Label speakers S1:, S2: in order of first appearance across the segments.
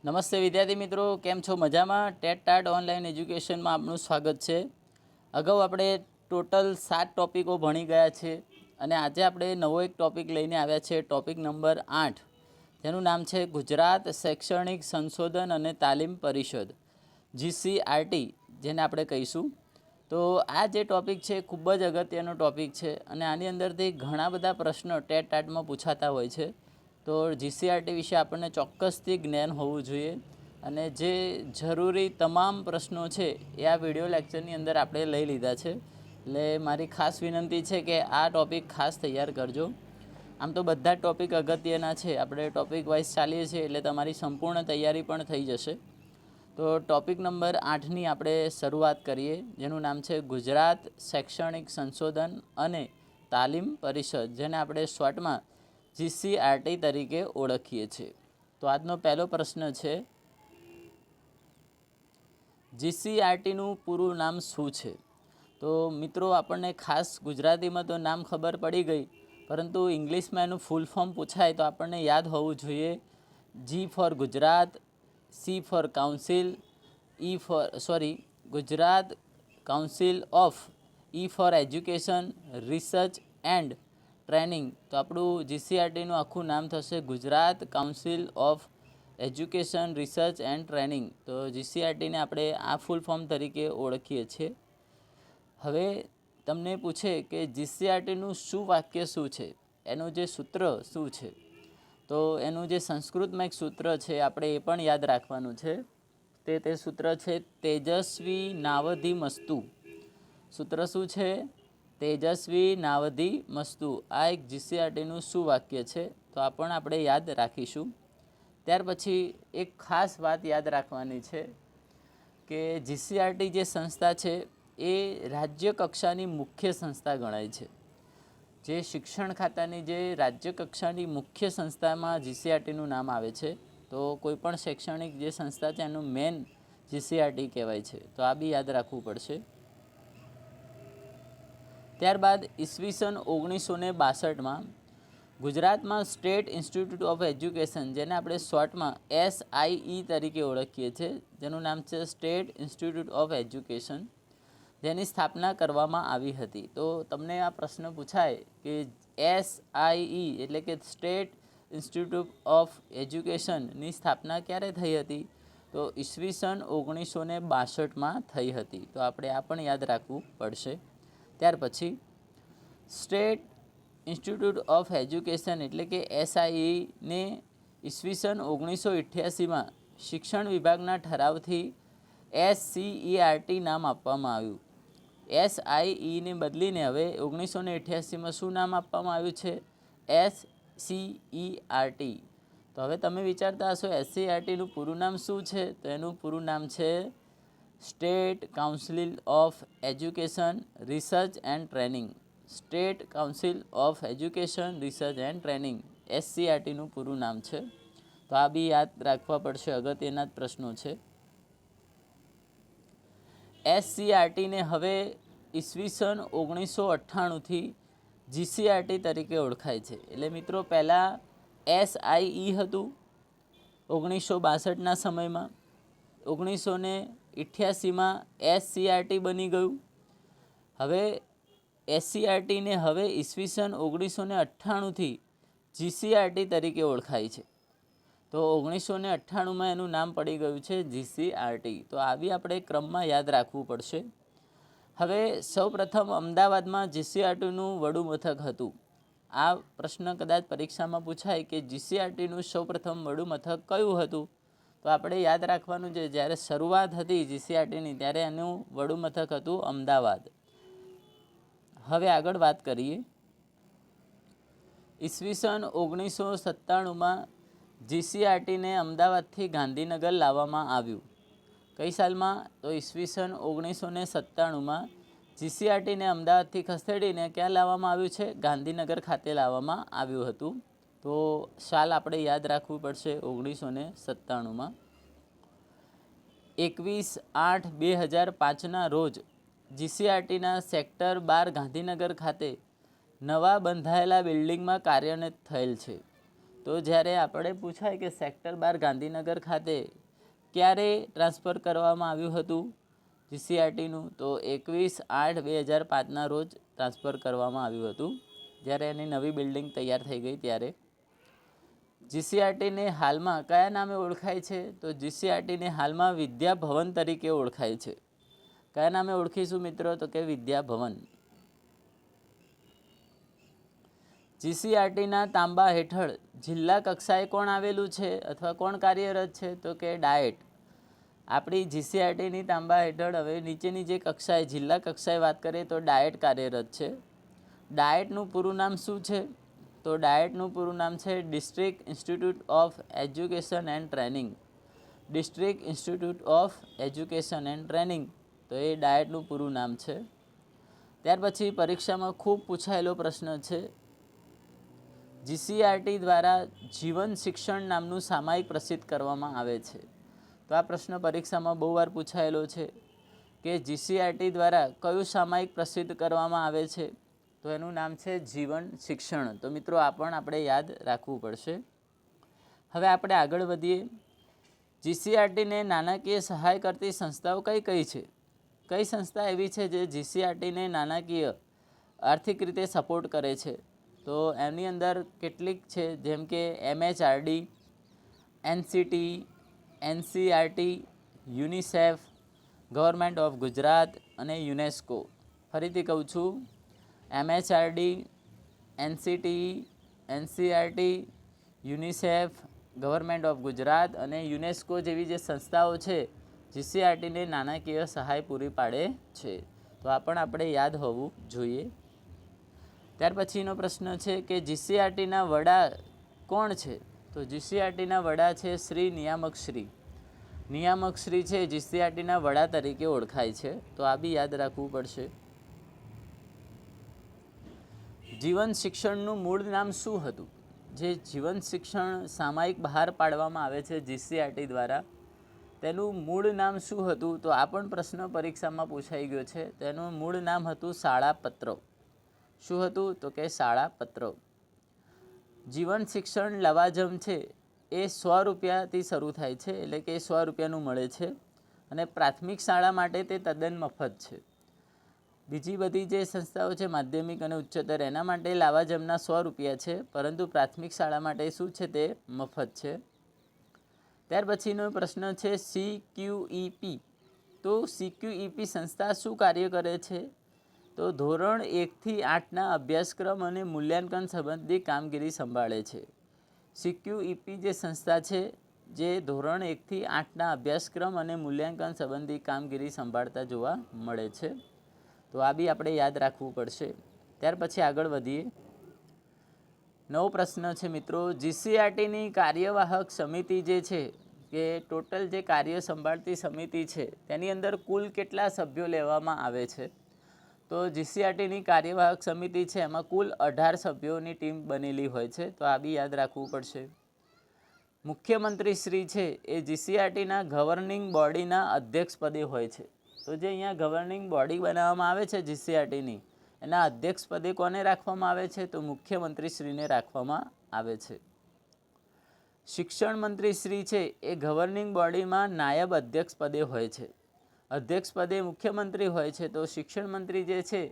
S1: નમસ્તે વિદ્યાર્થી મિત્રો, કેમ છો? મજામાં? ટેટ ટાટ ઓનલાઈન એજ્યુકેશનમાં આપનું સ્વાગત છે. અગાઉ આપણે ટોટલ 7 ટોપિકો ભણી ગયા છે અને આજે આપણે નવો એક ટોપિક લઈને આવ્યા છે, ટોપિક નંબર 8, જેનું નામ છે ગુજરાત શૈક્ષણિક સંશોધન અને તાલીમ પરિષદ, GCRT, જેને આપણે કહીશું. તો આ જે ટોપિક છે ખૂબ જ અગત્યનો ટોપિક છે અને આની અંદરથી ઘણા બધા પ્રશ્નો ટેટ ટાટમાં પૂછાતા હોય છે. તો GCRT વિશે આપણને ચોક્કસથી જ્ઞાન હોવું જોઈએ અને જે જરૂરી તમામ પ્રશ્નો છે એ આ વિડીયો લેક્ચરની અંદર આપણે લઈ લીધા છે. એટલે મારી ખાસ વિનંતી છે કે આ ટૉપિક ખાસ તૈયાર કરજો. આમ તો બધા જ ટૉપિક અગત્યના છે, આપણે ટૉપિક વાઇઝ ચાલીએ છીએ એટલે તમારી સંપૂર્ણ તૈયારી પણ થઈ જશે. તો ટૉપિક નંબર 8ની આપણે શરૂઆત કરીએ, જેનું નામ છે ગુજરાત શૈક્ષણિક સંશોધન અને તાલીમ પરિષદ, જેને આપણે શોર્ટમાં GCRT તરીકે ઓળખીએ છીએ. તો આજનો પહેલો પ્રશ્ન છે, GCRTનું પૂરું નામ શું છે? તો મિત્રો આપણને ખાસ ગુજરાતીમાં તો નામ ખબર પડી ગઈ, પરંતુ ઇંગ્લિશમાં એનું ફૂલ ફોર્મ પૂછાય તો આપણને યાદ હોવું જોઈએ. G for Gujarat, C for council, Gujarat council of, E for education, research and training. તો આપણું GCRTનું આખું નામ થશે Gujarat council of education, research and training. તો GCRTને આપણે આ ફૂલ ફોર્મ તરીકે ઓળખીએ છીએ. હવે તમને પૂછે કે GCRTનું શું વાક્ય શું છે, એનું જે સૂત્ર શું છે, તો એનું જે સંસ્કૃતમાં એક સૂત્ર છે આપણે એ પણ યાદ રાખવાનું છે. તે સૂત્ર છે તેજસ્વી નાવધિ મસ્તુ. સૂત્ર શું છે? તેજસ્વી નાવધિ મસ્તુ. આ એક GCRTનું શું વાક્ય છે, તો આ પણ આપણે યાદ રાખીશું. ત્યાર પછી એક ખાસ વાત યાદ રાખવાની છે કે GCRT જે સંસ્થા છે એ રાજ્ય કક્ષાની મુખ્ય સંસ્થા ગણાય છે. જે શિક્ષણ ખાતાની જે રાજ્ય કક્ષાની મુખ્ય સંસ્થામાં GCRTનું નામ આવે છે. તો કોઈપણ શૈક્ષણિક જે સંસ્થા છે એનું મેન GCRT કહેવાય છે. તો આ બી યાદ રાખવું પડશે. ત્યારબાદ ઈસવીસન 1962માં ગુજરાતમાં સ્ટેટ ઇન્સ્ટિટ્યૂટ ઓફ એજ્યુકેશન, જેને આપણે શોર્ટમાં SIE તરીકે ઓળખીએ છીએ, જેનું નામ છે સ્ટેટ ઇન્સ્ટિટ્યૂટ ઓફ એજ્યુકેશન, જેની સ્થાપના કરવામાં આવી હતી. તો તમને આ પ્રશ્ન પૂછાય કે SIE એટલે કે સ્ટેટ ઇન્સ્ટિટ્યૂટ ઓફ એજ્યુકેશનની સ્થાપના ક્યારે થઈ હતી? તો ઈસવીસન 1962માં થઈ હતી. તો આપણે આ પણ યાદ રાખવું પડશે. ત્યાર પછી સ્ટેટ ઇન્સ્ટિટ્યૂટ ઓફ એજ્યુકેશન એટલે કે SIE ઈસવીસન 1988માં શિક્ષણ વિભાગના ઠરાવથી SCERT નામ આપવામાં આવ્યું. SIEને બદલીને હવે 1988માં શું નામ આપવામાં આવ્યું છે? SCERT. તો હવે તમે વિચારતા હશો SCERTનું પૂરું નામ શું છે? તો એનું પૂરું નામ છે state council of education, research and training. State council of education, research and training, SCERTનું પૂરું નામ છે. તો આ બી યાદ રાખવા પડશે, અગત્યના જ પ્રશ્નો છે. SCERTને હવે ઈસવીસન 1998થી GCRT તરીકે ઓળખાય છે. એટલે મિત્રો પહેલાં SIE હતું 1962ના સમયમાં, 1988માં SCERT બની ગયું. હવે SCERTને હવે ઈસવીસન 1998થી GCRT તરીકે ઓળખાય છે. તો 1998માં એનું નામ પડી ગયું છે GCRT. તો આવી આપણે ક્રમમાં યાદ રાખવું પડશે. હવે સૌપ્રથમ અમદાવાદમાં GCRTનું વડું મથક હતું. આ પ્રશ્ન કદાચ પરીક્ષામાં પૂછાય કે GCRTનું સૌપ્રથમ વડું મથક કયું હતું? તો આપણે યાદ રાખવાનું છે જ્યારે શરૂઆત હતી GCRTની ત્યારે એનું વડું મથક હતું અમદાવાદ. હવે આગળ વાત કરીએ. ઈસવીસન 1997માં GCRTને અમદાવાદથી ગાંધીનગર લાવવામાં આવ્યું. કઈ સાલમાં? તો ઈસવીસન 1997માં GCRTને અમદાવાદથી ખસેડીને ક્યાં લાવવામાં આવ્યું છે? ગાંધીનગર ખાતે લાવવામાં આવ્યું હતું. તો સાલ આપણે યાદ રાખવું પડશે 1997માં. 21/8/2005ના રોજ GCRTના સેક્ટર 12 ગાંધીનગર ખાતે નવા બંધાયેલા બિલ્ડિંગમાં કાર્યરત થયેલ છે. તો જ્યારે આપણે પૂછાય કે સેક્ટર 12 ગાંધીનગર ખાતે ક્યારે ટ્રાન્સફર કરવામાં આવ્યું હતું જીસીઆરટીનું, તો 21/8/2005ના રોજ ટ્રાન્સફર કરવામાં આવ્યું હતું, જ્યારે એની નવી બિલ્ડિંગ તૈયાર થઈ ગઈ ત્યારે. જીસીઆરટીને હાલમાં કયા નામે ઓળખાય છે? તો જીસીઆરટીને હાલમાં વિદ્યા ભવન તરીકે ઓળખાય છે. કયા નામે ઓળખીશું મિત્રો? તો કે વિદ્યા ભવન. જીસીઆરટીના તાંબા હેઠળ જિલ્લા કક્ષાએ કોણ આવેલું છે અથવા કોણ કાર્યરત છે? તો કે ડાયટ. આપણી જીસીઆરટીની તાંબા હેઠળ હવે નીચેની જે કક્ષાએ જિલ્લા કક્ષાએ વાત કરીએ તો ડાયટ કાર્યરત છે. ડાયટનું પૂરું નામ શું છે? તો ડાયટનું પૂરું નામ છે district institute of education and training. District institute of education and training, તો એ ડાયટનું પૂરું નામ છે. ત્યાર પછી પરીક્ષામાં ખૂબ પૂછાયેલો પ્રશ્ન છે, જીસીઆરટી દ્વારા જીવન શિક્ષણ નામનું સામાયિક પ્રસિદ્ધ કરવામાં આવે છે. તો આ પ્રશ્ન પરીક્ષામાં બહુ વાર પૂછાયેલો છે કે જીસીઆરટી દ્વારા કયું સામાયિક પ્રસિદ્ધ કરવામાં આવે છે? તો એનું નામ છે જીવન શિક્ષણ. તો મિત્રો આ પણ આપણે યાદ રાખવું પડશે. હવે આપણે આગળ વધીએ. જીસીઆરટીને નાણાકીય સહાય કરતી સંસ્થાઓ કઈ કઈ છે? કઈ સંસ્થા એવી છે જે જીસીઆરટીને નાણાકીય આર્થિક રીતે સપોર્ટ કરે છે? તો એની અંદર કેટલીક છે, જેમ કે MHRD, NCT, NCERT, UNICEF, government of Gujarat અને યુનેસ્કો. ફરીથી કહું છું, MHRD, NCT, NCERT, UNICEF, government of Gujarat અને યુનેસ્કો જેવી જે સંસ્થાઓ છે જીસીઆરટીને નાણાકીય સહાય પૂરી પાડે છે. તો આ પણ આપણે યાદ હોવું જોઈએ. ત્યાર પછીનો પ્રશ્ન છે કે જીસીઆરટીના વડા કોણ છે? તો જીસીઆરટીના વડા છે શ્રી નિયામક શ્રી. નિયામક શ્રી છે જીસીઆરટીના વડા તરીકે ઓળખાય છે. તો આ બી યાદ રાખવું પડશે. જીવન શિક્ષણનું મૂળ નામ શું હતું? જે જીવન શિક્ષણ સામાયિક બહાર પાડવામાં આવે છે જીસીઆરટી દ્વારા, તેનું મૂળ નામ શું હતું? તો આ પણ પ્રશ્ન પરીક્ષામાં પૂછાઈ ગયો છે. તેનું મૂળ નામ હતું શાળાપત્ર. શું હતું? તો કે શાળાપત્ર. જીવન શિક્ષણ લવાજમ છે એ 100 રૂપિયાથી શરૂ થાય છે, એટલે કે 100 રૂપિયાનું મળે છે અને પ્રાથમિક શાળા માટે તે તદ્દન મફત છે. બીજી બધી જે સંસ્થાઓ છે માધ્યમિક અને ઉચ્ચતર, એના માટે લાવાજમના 100 રૂપિયા છે, પરંતુ પ્રાથમિક શાળા માટે શું છે? તે મફત છે. ત્યાર પછીનો પ્રશ્ન છે CQEP. તો CQEP સંસ્થા શું કાર્ય કરે છે? તો ધોરણ 1થી 8ના અભ્યાસક્રમ અને મૂલ્યાંકન સંબંધી કામગીરી સંભાળે છે. CQEP જે સંસ્થા છે જે ધોરણ 1થી 8ના અભ્યાસક્રમ અને મૂલ્યાંકન સંબંધી કામગીરી સંભાળતા જોવા મળે છે. તો આ બી આપણે યાદ રાખવું પડશે. ત્યાર પછી આગળ વધીએ. નવો પ્રશ્ન છે મિત્રો, જીસીઆરટીની કાર્યવાહક સમિતિ જે છે, કે ટોટલ જે કાર્ય સંભાળતી સમિતિ છે તેની અંદર કુલ કેટલા સભ્યો લેવામાં આવે છે? તો જીસીઆરટીની કાર્યવાહક સમિતિ છે એમાં કુલ 18 સભ્યોની ટીમ બનેલી હોય છે. તો આ બી યાદ રાખવું પડશે. મુખ્યમંત્રી શ્રી છે એ જીસીઆરટીના ગવર્નિંગ બોડીના અધ્યક્ષ પદે હોય છે. તો જે અહીંયા ગવર્નિંગ બોડી બનાવવામાં આવે છે જીસીઆરટીની, એના અધ્યક્ષ પદે કોને રાખવામાં આવે છે? તો મુખ્યમંત્રી શ્રીને રાખવામાં આવે છે. શિક્ષણ મંત્રી શ્રી છે એ ગવર્નિંગ બોડીમાં નાયબ અધ્યક્ષ પદે હોય છે. અધ્યક્ષ પદે મુખ્યમંત્રી હોય છે, તો શિક્ષણ મંત્રી જે છે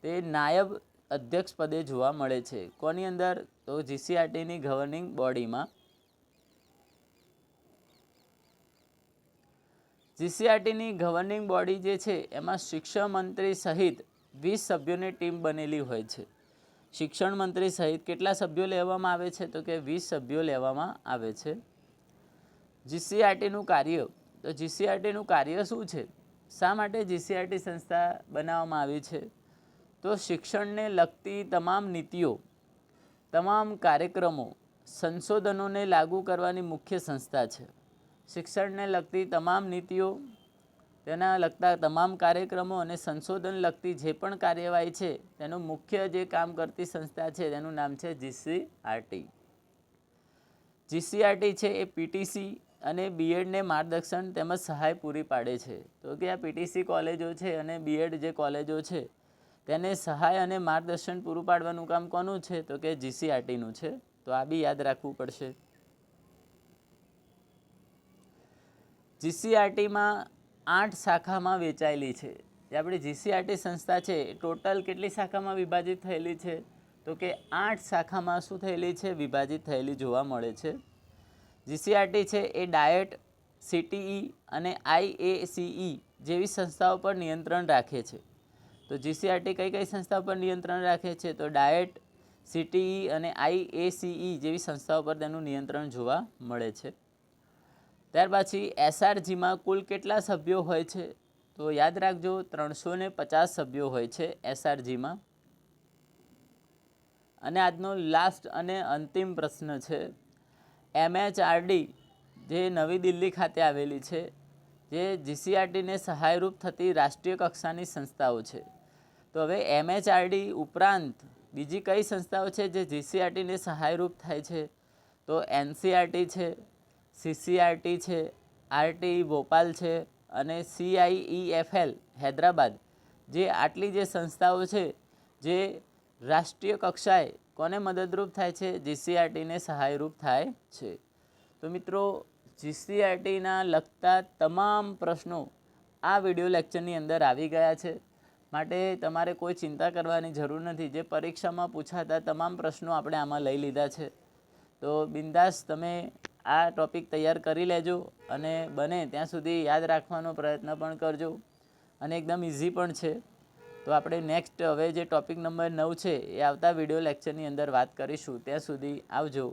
S1: તે નાયબ અધ્યક્ષ પદે જોવા મળે છે. કોની અંદર? તો જીસીઆરટીની ગવર્નિંગ બોડીમાં. જીસીઆરટીની ગવર્નિંગ બોડી જે છે એમાં શિક્ષણ મંત્રી સહિત 20 સભ્યોની ટીમ બનેલી હોય છે. શિક્ષણ મંત્રી સહિત કેટલા સભ્યો લેવામાં આવે છે? તો કે 20 સભ્યો લેવામાં આવે છે. જીસીઆરટીનું કાર્ય. તો જીસીઆરટીનું કાર્ય શું છે? શા માટે જીસીઆરટી સંસ્થા બનાવવામાં આવી છે? તો શિક્ષણને લગતી તમામ નીતિઓ, તમામ કાર્યક્રમો, સંશોધનોને લાગુ કરવાની મુખ્ય સંસ્થા છે. શિક્ષણને લગતી તમામ નીતિઓ, તેના લગતા તમામ કાર્યક્રમો અને સંશોધન લગતી જે પણ કાર્યવાહી છે તેનું મુખ્ય જે કામ કરતી સંસ્થા છે તેનું નામ છે જીસીઆરટી. જીસીઆરટી છે એ પીટીસી અને બીએડને માર્ગદર્શન તેમજ સહાય પૂરી પાડે છે. તો કે આ પીટીસી કોલેજો છે અને બીએડ જે કોલેજો છે તેને સહાય અને માર્ગદર્શન પૂરું પાડવાનું કામ કોનું છે? તો કે જીસીઆરટીનું છે. તો આ બી યાદ રાખવું પડશે. જીસીઆરટીમાં 8 શાખામાં વેચાયેલી છે. જે આપણી જીસીઆરટી સંસ્થા છે એ ટોટલ કેટલી શાખામાં વિભાજિત થયેલી છે? તો કે 8 શાખામાં શું થયેલી છે? વિભાજિત થયેલી જોવા મળે છે. જીસીઆરટી છે એ ડાયટ, સીટીઈ અને આઈએસીઈ જેવી સંસ્થાઓ પર નિયંત્રણ રાખે છે. તો જીસીઆરટી કઈ કઈ સંસ્થાઓ પર નિયંત્રણ રાખે છે? તો ડાયટ, સીટીઈ અને આઈએસીઈ જેવી સંસ્થાઓ પર તેનું નિયંત્રણ જોવા મળે છે. ત્યાર પછી એસઆરજીમાં કુલ કેટલા સભ્યો હોય છે? તો યાદ રાખજો 350 સભ્યો હોય છે એસઆરજીમાં. અને આજનો લાસ્ટ અને અંતિમ પ્રશ્ન છે. એમએચઆરડી જે નવી દિલ્હી ખાતે આવેલી છે, જે જીસીઆરટીને સહાયરૂપ થતી રાષ્ટ્રીય કક્ષાની સંસ્થાઓ છે. તો હવે એમએચઆરડી ઉપરાંત બીજી કઈ સંસ્થાઓ છે જે જીસીઆરટીને સહાયરૂપ થાય છે? તો એનસીઆરટી છે, સીસીઆરટી છે, આરટીઈ ભોપાલ છે અને સીઆઈઈએફએલ હૈદરાબાદ. જે આટલી જે સંસ્થાઓ છે જે રાષ્ટ્રીય કક્ષાએ કોને મદદરૂપ થાય છે? જીસીઆરટીને સહાયરૂપ થાય છે. તો મિત્રો, જીસીઆરટીના લગતા તમામ પ્રશ્નો આ વિડીયો લેક્ચરની અંદર આવી ગયા છે. માટે તમારે કોઈ ચિંતા કરવાની જરૂર નથી. જે પરીક્ષામાં પૂછાતા તમામ પ્રશ્નો આપણે આમાં લઈ લીધા છે. તો બિંદાસ તમે આ ટૉપિક તૈયાર કરી લેજો અને બને ત્યાં સુધી યાદ રાખવાનો પ્રયત્ન પણ કરજો. અને એકદમ ઇઝી પણ છે. તો આપણે નેક્સ્ટ હવે જે ટૉપિક નંબર 9 છે એ આવતા વિડીયો લેક્ચરની અંદર વાત કરીશું. ત્યાં સુધી આવજો.